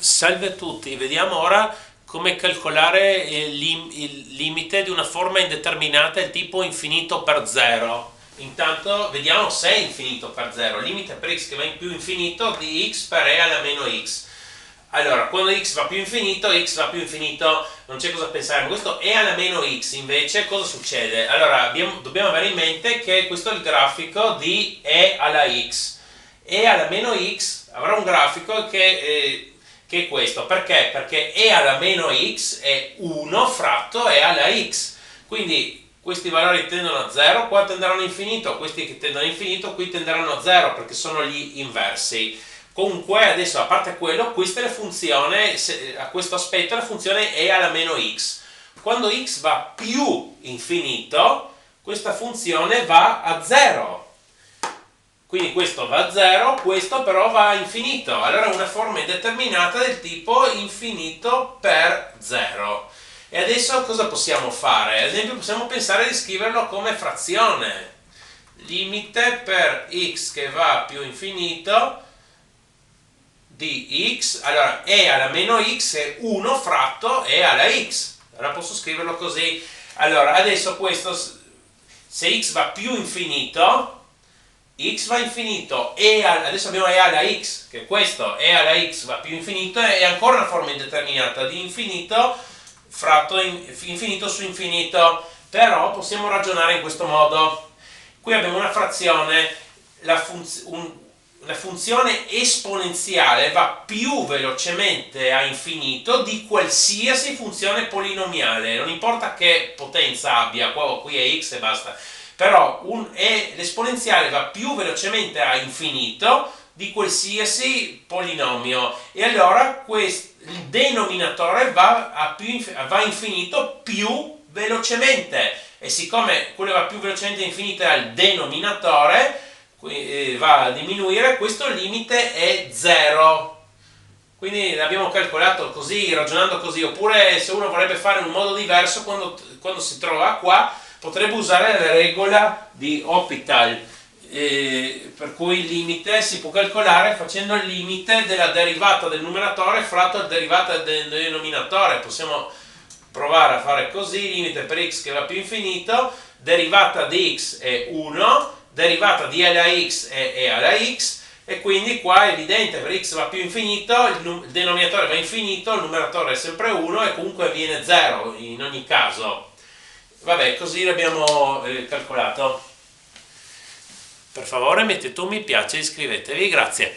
Salve a tutti, vediamo ora come calcolare il limite di una forma indeterminata del tipo infinito per 0. Intanto vediamo se è infinito per 0, limite per x che va in più infinito di x per e alla meno x. Allora, quando x va più infinito, non c'è cosa pensare, ma questo e alla meno x invece cosa succede? Allora, dobbiamo avere in mente che questo è il grafico di e alla x. E alla meno x avrà un grafico che è questo. Perché? Perché e alla meno x è 1 fratto e alla x. Quindi questi valori tendono a 0, qua tenderanno a infinito, questi che tendono a infinito qui tenderanno a 0 perché sono gli inversi. Comunque adesso, a parte quello, questa è la funzione, a questo aspetto la funzione è alla meno x. Quando x va più infinito, questa funzione va a 0. Quindi questo va a 0, questo però va a infinito. Allora è una forma indeterminata del tipo infinito per 0. E adesso cosa possiamo fare? Ad esempio possiamo pensare di scriverlo come frazione. Limite per x che va a più infinito di x, allora e alla meno x è 1 fratto e alla x. Allora posso scriverlo così. Allora adesso questo, se x va più infinito, x va infinito e adesso abbiamo e alla x, che questo e alla x va più infinito, è ancora una forma indeterminata di infinito fratto infinito su infinito, però possiamo ragionare in questo modo. Qui abbiamo una frazione, la funzione esponenziale va più velocemente a infinito di qualsiasi funzione polinomiale, non importa che potenza abbia, qui è x e basta, però l'esponenziale va più velocemente a infinito di qualsiasi polinomio e allora il denominatore va a infinito più velocemente, e siccome quello che va più velocemente a infinito è il denominatore, va a diminuire, questo limite è 0. Quindi l'abbiamo calcolato così, ragionando così. Oppure se uno vorrebbe fare in un modo diverso, quando si trova qua potrebbe usare la regola di Hopital, per cui il limite si può calcolare facendo il limite della derivata del numeratore fratto la derivata del denominatore. Possiamo provare a fare così: limite per x che va più infinito, derivata di x è 1, derivata di e alla x è e alla x, e quindi qua è evidente, per x va più infinito, il denominatore va infinito, il numeratore è sempre 1 e comunque viene 0 in ogni caso. Vabbè, così l'abbiamo calcolato. Per favore mettete un mi piace e iscrivetevi, grazie.